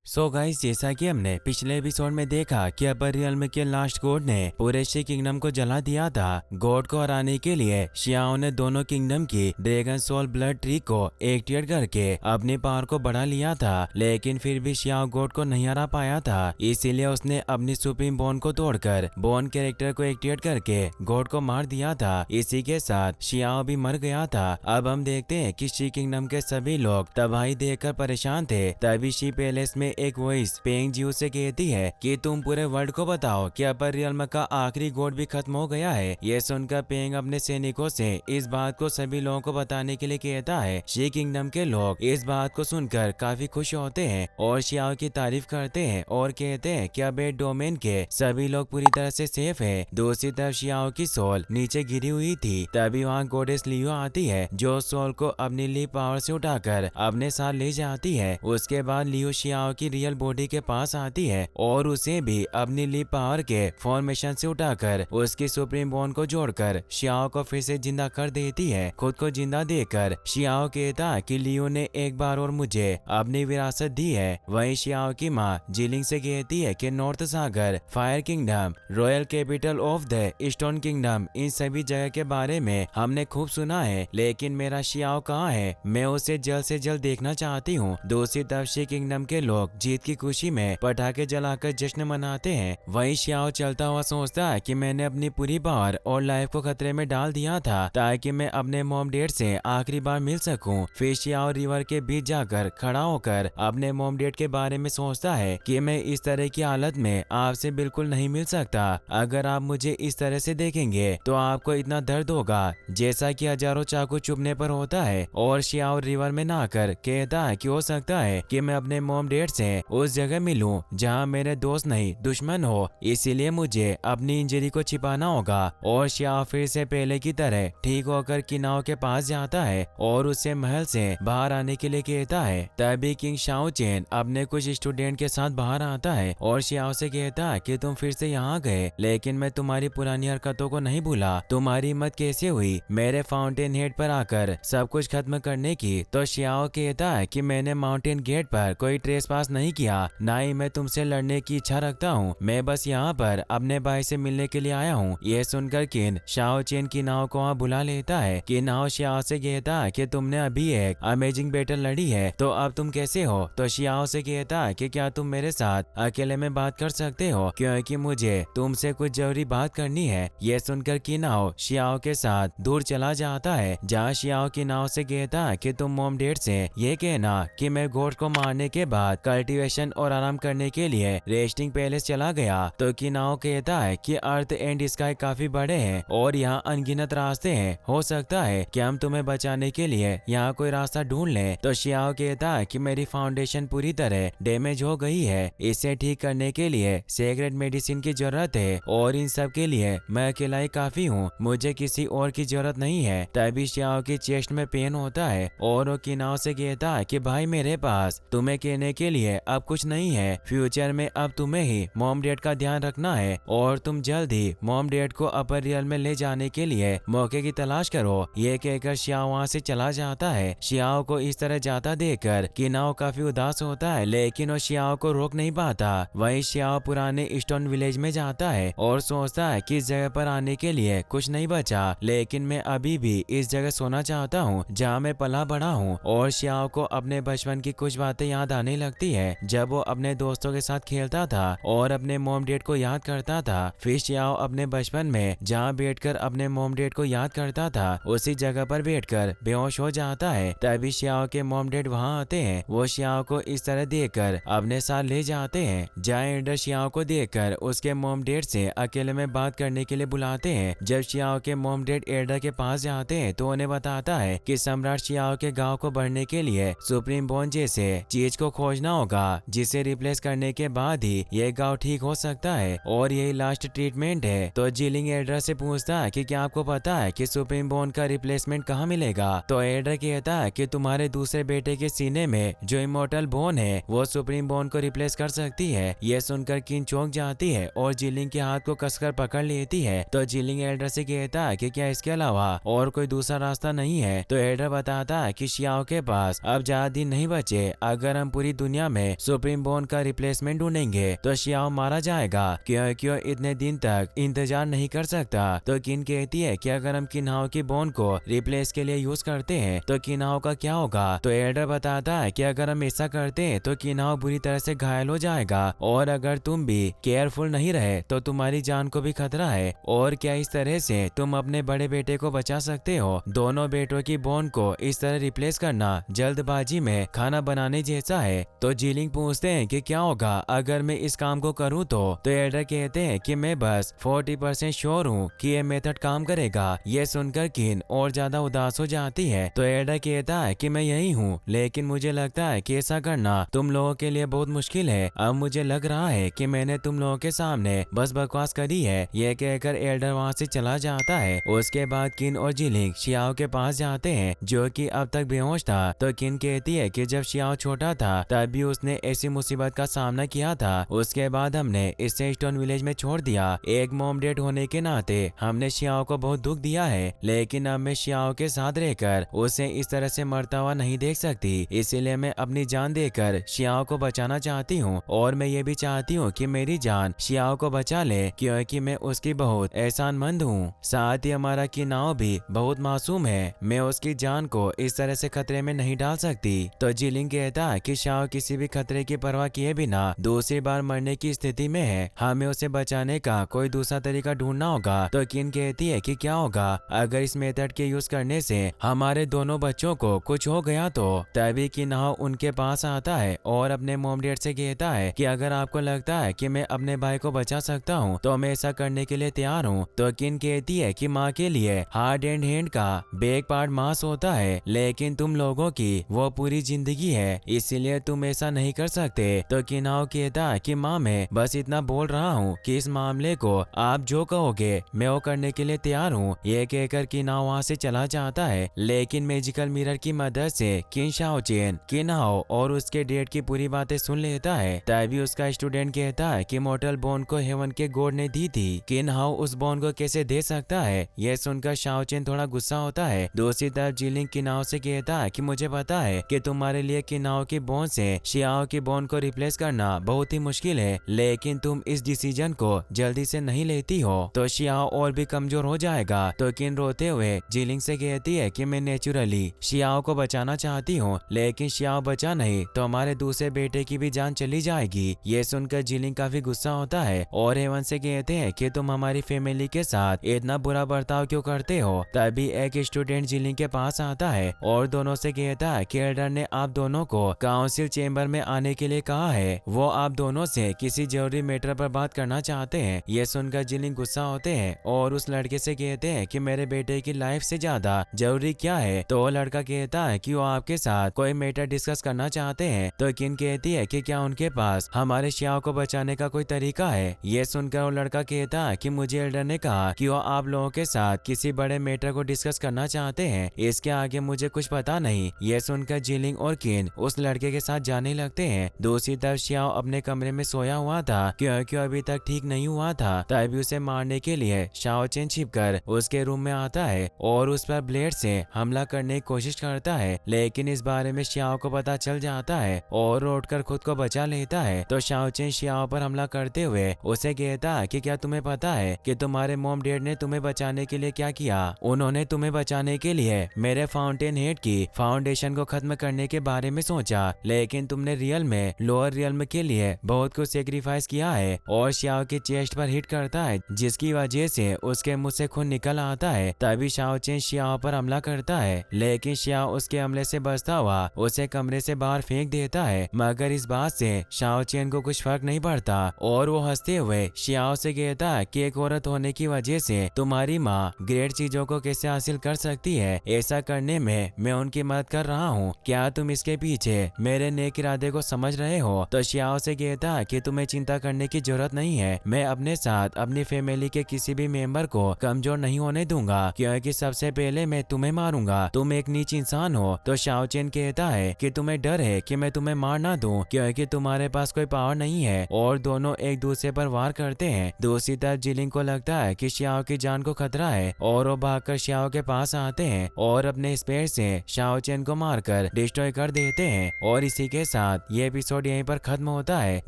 Guys, जैसा कि हमने पिछले एपिसोड में देखा कि अपर रियल्म के लास्ट गॉड ने पूरे शी किंगडम को जला दिया था। गॉड को हराने के लिए शियाओ ने दोनों किंगडम की ड्रैगन सोल ब्लड ट्री को एक्टिवेट करके अपनी पावर को बढ़ा लिया था, लेकिन फिर भी शियाओ गॉड को नहीं हरा पाया था। इसीलिए उसने अपनी सुप्रीम बोन को तोड़कर बोन कैरेक्टर को एक्टिवेट करके गॉड को मार दिया था। इसी के साथ शियाओ भी मर गया था। अब हम देखते हैं कि शी किंगडम के सभी लोग तबाही देखकर परेशान थे। तभी शी पैलेस में एक वॉइस पेंग जियो से कहती है कि तुम पूरे वर्ल्ड को बताओ कि अपर रियल्म का आखिरी गॉड भी खत्म हो गया है। ये सुनकर पेंग अपने सैनिकों से इस बात को सभी लोगों को बताने के लिए कहता है। शी किंगडम के लोग इस बात को सुनकर काफी खुश होते हैं और शियाओ की तारीफ करते हैं और कहते हैं कि अब डोमेन के सभी लोग पूरी तरह से सेफ है। दूसरी तरफ शियाओ की सोल नीचे गिरी हुई थी। तभी वहाँ गॉडेस लियो आती है जो सोल को अपनी ली पावर से उठाकर अपने साथ ले जाती है। उसके बाद लियो शियाओ की रियल बॉडी के पास आती है और उसे भी अपनी ली पावर के फॉर्मेशन से उठाकर उसकी सुप्रीम बोन को जोड़कर शियाओ को फिर से जिंदा कर देती है। खुद को जिंदा देकर शियाओ कहता है कि लियो ने एक बार और मुझे अपनी विरासत दी है। वहीं शियाओ की माँ जिलिंग से कहती है कि north Sagar, fire kingdom, royal capital of the stone kingdom, इन सभी जगह के बारे में हमने खूब सुना है, लेकिन मेरा शियाओ कहाँ है? मैं उसे जल्द से जल्द देखना चाहती हूँ। दूसरी तरफ शी किंगडम के लोग जीत की खुशी में पटाखे जलाकर जश्न मनाते हैं। वहीं शियाओ चलता हुआ सोचता है कि मैंने अपनी पूरी पावर और लाइफ को खतरे में डाल दिया था ताकि मैं अपने मॉम डैड से आखिरी बार मिल सकूं। फिर शियाओ रिवर के बीच जाकर खड़ा होकर अपने मॉम डैड के बारे में सोचता है कि मैं इस तरह की हालत में आपसे बिल्कुल नहीं मिल सकता। अगर आप मुझे इस तरह से देखेंगे तो आपको इतना दर्द होगा जैसा कि हजारों चाकू चुभने पर होता है। और शियाओ रिवर में नहाकर कहता है कि हो सकता है कि मैं अपने मॉम डैड से उस जगह मिलूं जहां मेरे दोस्त नहीं दुश्मन हो, इसीलिए मुझे अपनी इंजरी को छिपाना होगा। और शियाओ फिर से पहले की तरह ठीक होकर किनाओ के पास जाता है और उसे महल से बाहर आने के लिए कहता है। तभी किंग शाओ चेन अपने कुछ स्टूडेंट के साथ बाहर आता है और शियाओ से कहता है कि तुम फिर से यहाँ गए, लेकिन मैं तुम्हारी पुरानी हरकतों को नहीं भूला। तुम्हारी हिम्मत कैसे हुई मेरे फाउंटेन हेड पर आकर सब कुछ खत्म करने की? तो शियाओ कहता है कि मैंने माउंटेन गेट पर कोई ट्रेस पास नहीं किया, ना ही मैं तुमसे लड़ने की इच्छा रखता हूँ। मैं बस यहाँ पर अपने भाई से मिलने के लिए आया हूँ। यह सुनकर किन शाओ चेन की नाव को वहाँ बुला लेता है। कि नाव शियाओ से कहता है कि तुमने अभी एक अमेजिंग बैटल लड़ी है, तो अब तुम कैसे हो? तो शियाओ से कहता है कि क्या तुम मेरे साथ अकेले में बात कर सकते हो, क्योंकि मुझे तुमसे कुछ जरूरी बात करनी है। यह सुनकर की नाव शियाओ के साथ दूर चला जाता है, जहाँ शियाओ की नाव से कहता है कि तुम मॉम डैड से ये कहना कि मैं गॉड को मारने के बाद कल्टीवेशन और आराम करने के लिए रेस्टिंग पैलेस चला गया। तो किनाओ कहता है कि अर्थ एंड स्काई काफी बड़े हैं और यहाँ अनगिनत रास्ते हैं, हो सकता है कि हम तुम्हें बचाने के लिए यहाँ कोई रास्ता ढूंढ लें। तो शियाओ कहता है कि मेरी फाउंडेशन पूरी तरह डैमेज हो गई है, इसे ठीक करने के लिए सीक्रेट मेडिसिन की जरूरत है और इन सब के लिए मैं अकेला ही काफी हूँ, मुझे किसी और की जरूरत नहीं है। तभी शियाओ की चेस्ट में पेन होता है और वो किनाओ से कहता है कि भाई मेरे पास तुम्हें कहने के लिए अब कुछ नहीं है, फ्यूचर में अब तुम्हें ही मॉम डैड का ध्यान रखना है और तुम जल्द ही मॉम डैड को अपर रियल में ले जाने के लिए मौके की तलाश करो। ये कहकर शियाओ वहाँ से चला जाता है। शियाओ को इस तरह जाता देखकर किनाओ काफी उदास होता है, लेकिन वो शियाओ को रोक नहीं पाता। वहीं शियाओ पुराने स्टोन विलेज में जाता है और सोचता है कि इस जगह पर आने के लिए कुछ नहीं बचा, लेकिन मैं अभी भी इस जगह सोना चाहता हूँ जहाँ मैं पला बड़ा हूँ। और शियाओ को अपने बचपन की कुछ बातें याद आने लगती है, जब वो अपने दोस्तों के साथ खेलता था और अपने मॉम डैड को याद करता था। फिर शियाओ अपने बचपन में जहाँ बैठकर अपने मॉम डैड को याद करता था उसी जगह पर बैठकर बेहोश हो जाता है। तभी शियाओ के मॉम डैड वहाँ आते हैं। वो शियाओ को इस तरह देखकर अपने साथ ले जाते हैं। जहाँ एल्डर शियाओ को देखकर उसके मॉम डैड से अकेले में बात करने के लिए बुलाते हैं। जब शियाओ के मॉम डैड एल्डर के पास जाते हैं तो उन्हें बताता है कि सम्राट शियाओ के गाँव को बढ़ने के लिए सुप्रीम बोन जैसे चीज को खोजना होगा, जिसे रिप्लेस करने के बाद ही ये गाँव ठीक हो सकता है और यही लास्ट ट्रीटमेंट है। तो जिलिंग एल्डर से पूछता है कि क्या आपको पता है कि सुप्रीम बोन का रिप्लेसमेंट कहाँ मिलेगा? तो एल्डर कहता है कि तुम्हारे दूसरे बेटे के सीने में जो इमोर्टल बोन है वो सुप्रीम बोन को रिप्लेस कर सकती है। यह सुनकर किन चौंक जाती है और जिलिंग के हाथ को कसकर पकड़ लेती है। तो जिलिंग एल्डर से कहता है कि क्या इसके अलावा और कोई दूसरा रास्ता नहीं है? तो एल्डर बताता है कि शियाओ के पास अब ज्यादा दिन नहीं बचे। अगर हम पूरी दुनिया में सुप्रीम बोन का रिप्लेसमेंट ढूंढेंगे तो शियाओ मारा जाएगा क्योंकि वो इतने दिन तक इंतजार नहीं कर सकता। तो किन कहती है कि अगर हम किन्हाओ की बोन को रिप्लेस के लिए यूज करते हैं तो किन्हाओ का क्या होगा। तो एल्डर बताता है कि अगर हम ऐसा करते हैं तो किन्हाओ बुरी तरह से घायल हो जाएगा और अगर तुम भी केयरफुल नहीं रहे तो तुम्हारी जान को भी खतरा है। और क्या इस तरह से तुम अपने बड़े बेटे को बचा सकते हो। दोनों बेटों की बोन को इस तरह रिप्लेस करना जल्दबाजी में खाना बनाने जैसा है। तो जीलिंग पूछते हैं कि क्या होगा अगर मैं इस काम को करूं तो एल्डर कहते हैं कि मैं बस 40% श्योर हूँ कि ये मेथड काम करेगा। ये सुनकर किन और ज्यादा उदास हो जाती है। तो एल्डर कहता है कि मैं यही हूँ लेकिन मुझे लगता है कि ऐसा करना तुम लोगों के लिए बहुत मुश्किल है। अब मुझे लग रहा है कि मैंने तुम लोगों के सामने बस बकवास करी है। ये कहकर एल्डर वहाँ से चला जाता है। उसके बाद किन और जिलिंग शियाओ के पास जाते हैं जो कि अब तक बेहोश था। तो किन कहती है कि जब शियाओ छोटा था तब भी उसने ऐसी मुसीबत का सामना किया था। उसके बाद हमने इसे स्टोन विलेज में छोड़ दिया। एक मॉम डेड होने के नाते हमने शियाओ को बहुत दुख दिया है लेकिन अब मैं शियाओ के साथ रहकर उसे इस तरह से मरता हुआ नहीं देख सकती। इसीलिए मैं अपनी जान देकर शियाओ को बचाना चाहती हूँ और मैं ये भी चाहती हूँ कि मेरी जान शियाओ को बचा ले क्योंकि मैं उसकी बहुत एहसानमंद हूँ। साथ ही हमारा किनाओ भी बहुत मासूम है। मैं उसकी जान को इस तरह से खतरे में नहीं डाल सकती। तो जिलिंग कहता है कि शियाओ किसी भी खतरे की परवाह किए बिना दूसरी बार मरने की स्थिति में है। हमें उसे बचाने का कोई दूसरा तरीका ढूंढना होगा। तो किन कहती है कि क्या होगा अगर इस मेथड के यूज करने से हमारे दोनों बच्चों को कुछ हो गया तो। तभी किन्हाओ उनके पास आता है और अपने मॉम डैड से कहता है कि अगर आपको लगता है कि मैं अपने भाई को बचा सकता हूँ तो मैं ऐसा करने के लिए तैयार हूँ। तो किन कहती है कि माँ के लिए हार्ट एंड हैंड का बैक पार्ट मांस होता है लेकिन तुम लोगों की वो पूरी जिंदगी है इसीलिए तुम ऐसा नहीं कर सकते। तो किन्हाओ कहता है कि माँ मैं बस इतना बोल रहा हूँ कि इस मामले को आप जो कहोगे मैं वो करने के लिए तैयार हूँ। ये कहकर किन्हाओ वहाँ से चला जाता है लेकिन मैजिकल मिरर की मदद से किन शाओचेन किन्हाओ और उसके डेड की पूरी बातें सुन लेता है। तभी उसका स्टूडेंट कहता है कि मॉर्टल बोन को हेवन के गॉड ने दी थी। किन्हाओ उस बोन को कैसे दे सकता है। यह सुनकर शाओचेन थोड़ा गुस्सा होता है। दूसरी तरफ जिलिंग किन्हाओ से कहता है कि मुझे पता है कि तुम्हारे लिए किन्हाओ की बोन से शियाओ की बोन को रिप्लेस करना बहुत ही मुश्किल है लेकिन तुम इस डिसीजन को जल्दी से नहीं लेती हो तो शियाओ और भी कमजोर हो जाएगा। तो किन रोते हुए जिलिंग से कहती है कि मैं नेचुरली शियाओ को बचाना चाहती हूँ लेकिन शियाओ बचा नहीं तो हमारे दूसरे बेटे की भी जान चली जाएगी। ये सुनकर जिलिंग काफी गुस्सा होता है और हेवन से कहते हैं कि तुम हमारी फैमिली के साथ इतना बुरा बर्ताव क्यों करते हो। तभी एक स्टूडेंट जिलिंग के पास आता है और दोनों से कहता है कि एल्डर ने आप दोनों को काउंसिल चेम्बर में आने के लिए कहा है। वो आप दोनों से किसी जरूरी मैटर पर बात करना चाहते हैं। ये सुनकर जिलिंग गुस्सा होते हैं और उस लड़के से कहते हैं कि मेरे बेटे की लाइफ से ज्यादा जरूरी क्या है। तो वो लड़का कहता है कि वो आपके साथ कोई मैटर डिस्कस करना चाहते हैं। तो किन कहती है कि क्या उनके पास हमारे शियाओ को बचाने का कोई तरीका है। ये सुनकर वो लड़का कहता है कि मुझे एल्डर ने कहा कि वो आप लोगों के साथ किसी बड़े मैटर को डिस्कस करना चाहते हैं, इसके आगे मुझे कुछ पता नहीं। ये सुनकर जिलिंग और किन उस लड़के के साथ जाने लगते हैं। दूसरी तरफ शियाओ अपने कमरे में सोया हुआ था क्योंकि अभी तक ठीक नहीं हुआ था। तभी उसे मारने के लिए शाओचेन छिपकर उसके रूम में आता है और उस पर ब्लेड से हमला करने की कोशिश करता है लेकिन इस बारे में शियाओ को पता चल जाता है और उठकर खुद को बचा लेता है। तो शाओचेन शियाओ पर हमला करते हुए उसे कहता है कि क्या तुम्हें पता है कि तुम्हारे मॉम डैड ने तुम्हें बचाने के लिए क्या किया। उन्होंने तुम्हें बचाने के लिए मेरे फाउंटेन हेड की फाउंडेशन को खत्म करने के बारे में सोचा लेकिन तुमने रियल में लोअर रियल्म के लिए बहुत कुछ सेक्रीफाइस किया है। और शियाओ के चेस्ट पर हिट करता है जिसकी वजह से उसके मुंह से खून निकल आता है। तभी शाओचेन शियाओ पर हमला करता है लेकिन शियाओ उसके हमले से बचता हुआ उसे कमरे से बाहर फेंक देता है मगर इस बात से शाओचेन को कुछ फर्क नहीं पड़ता और वो हंसते हुए शियाओ से कहता है कि एक औरत होने की वजह से तुम्हारी माँ ग्रेट चीजों को कैसे हासिल कर सकती है, ऐसा करने में मैं उनकी मदद कर रहा हूँ। क्या तुम इसके पीछे मेरे नेक इरादे को समझ रहे हो। तो शियाओ से कहता है कि तुम्हें चिंता करने की जरूरत नहीं है। मैं अपने साथ अपनी फैमिली के किसी भी मेंबर को कमजोर नहीं होने दूंगा क्योंकि सबसे पहले मैं तुम्हें मारूंगा। तुम एक नीच इंसान हो। तो शाओचेन कहता है कि तुम्हें डर है कि मैं तुम्हें मार ना दूं क्योंकि तुम्हारे पास कोई पावर नहीं है और दोनों एक दूसरे पर वार करते हैं। दूसरी तरफ जिलिंग को लगता है कि शियाओ की जान को खतरा है और वो भागकर शियाओ के पास आते हैं और अपने स्पेयर से शाओचेन को मारकर डिस्ट्रॉय कर देते हैं। और इसी के साथ साथ ये एपिसोड यहीं पर खत्म होता है।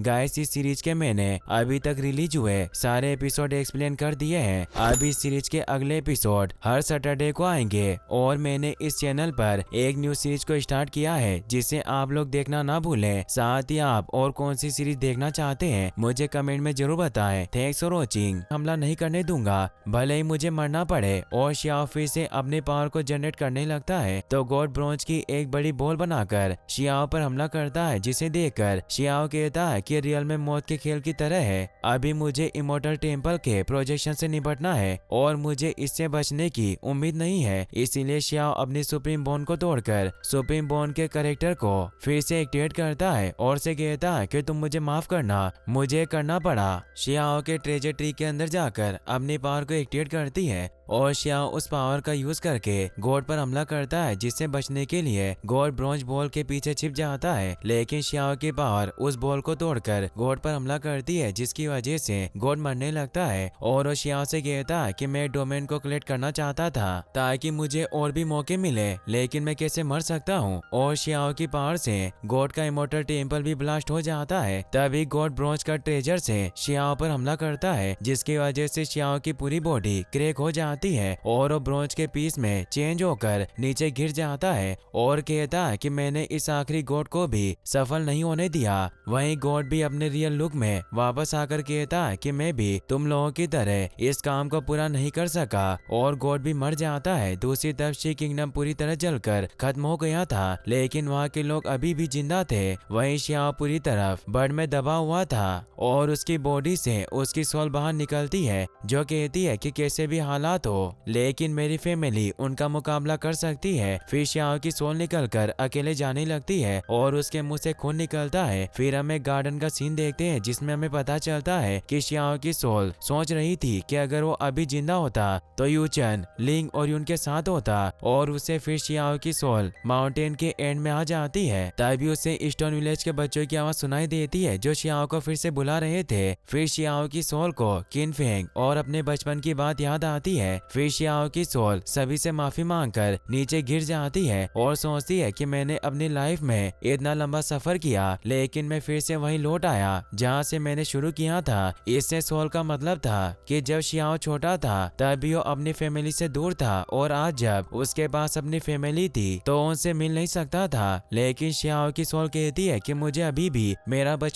गाइस, इस सीरीज के मैंने अभी तक रिलीज हुए सारे एपिसोड एक्सप्लेन कर दिए हैं। अब इस सीरीज के अगले एपिसोड हर सैटरडे को आएंगे और मैंने इस चैनल पर एक न्यू सीरीज को स्टार्ट किया है जिसे आप लोग देखना ना भूलें। साथ ही आप और कौन सी सीरीज देखना चाहते हैं मुझे कमेंट में जरूर बताएं। Thanks for watching. हमला नहीं करने दूंगा, भले ही मुझे मरना पड़े। और शियाओ फिर से अपने पावर को जनरेट करने लगता है तो गॉड ब्रोंज की एक बड़ी बॉल बनाकर शियाओ पर हमला करता है, जिसे देखकर शियाओ कहता है कि रियल में मौत के खेल की तरह है। अभी मुझे इमोर्टल टेम्पल के प्रोजेक्शन से निपटना है और मुझे इससे बचने की उम्मीद नहीं है। इसीलिए शियाओ अपनी सुप्रीम बॉन्ड को तोड़कर सुप्रीम बॉन्ड के कैरेक्टर को फिर से एक्टिवेट करता है और से कहता है कि तुम मुझे माफ करना, मुझे करना पड़ा। शियाओ के ट्रेजर ट्री के अंदर जाकर अपनी पावर को एक्टिवेट करती है और शियाओ उस पावर का यूज करके गॉड पर हमला करता है, जिससे बचने के लिए गॉड ब्रोंज बॉल के पीछे छिप जाता है। लेकिन शियाओ की पावर उस बॉल को तोड़कर गॉड पर हमला करती है, जिसकी वजह से गॉड मरने लगता है और वो शियाओ से कहता है कि मैं डोमेन को कलेक्ट करना चाहता था ताकि मुझे और भी मौके मिले, लेकिन मैं कैसे मर सकता हूँ। और शियाओ की पावर से गॉड का इमोर्टल टेम्पल भी ब्लास्ट हो जाता है। तभी गॉड ब्रोंज का ट्रेजर से शियाओ पर हमला करता है, जिसकी वजह से शियाओ की पूरी बॉडी क्रैक हो जाती है और वो ब्रोंज के पीस में चेंज होकर नीचे गिर जाता है और कहता है कि मैंने इस आखिरी गॉड को भी सफल नहीं होने दिया। वहीं गॉड भी अपने रियल लुक में वापस आकर कहता है कि मैं भी तुम लोगों की तरह इस काम को पूरा नहीं कर सका और गॉड भी मर जाता है। दूसरी तरफ शी किंगडम पूरी तरह जलकर खत्म हो गया था, लेकिन वहाँ के लोग अभी भी जिंदा थे। वहीं शियाओ पूरी तरफ बर्ड में दबा हुआ था और उसकी बॉडी से उसकी सोल बाहर निकलती है, जो कहती है कि कैसे भी हालात हो लेकिन मेरी फैमिली उनका मुकाबला कर सकती है। फिर शियाओ की सोल निकलकर अकेले जाने लगती है और उसके मुंह से खून निकलता है। फिर हम एक गार्डन का सीन देखते हैं जिसमें हमें पता चलता है कि शियाओ की सोल सोच रही थी कि अगर वो अभी जिंदा होता तो यूचन, लिंग और यून के साथ होता और उसे फिर शियाओ की सोल माउंटेन के एंड में आ जाती है। तभी उसे ईस्टर्न विलेज के बच्चों की आवाज सुनाई देती है जो शियाओ को फिर से बुला रहे थे। फिर शियाओ की सोल को किन फेंग और अपने बचपन की बात याद आती है। फिर शियाओ की सोल सभी से माफी मांगकर नीचे गिर जाती है और सोचती है कि मैंने अपनी लाइफ में इतना लंबा सफर किया लेकिन मैं फिर से वहीं लौट आया जहां से मैंने शुरू किया था। इससे सोल का मतलब था कि जब शियाओ छोटा था तब भी वो अपनी फैमिली से दूर था और आज जब उसके पास अपनी फैमिली थी तो उनसे मिल नहीं सकता था। लेकिन शियाओ की सोल कहती है कि मुझे अभी भी मेरा बचपन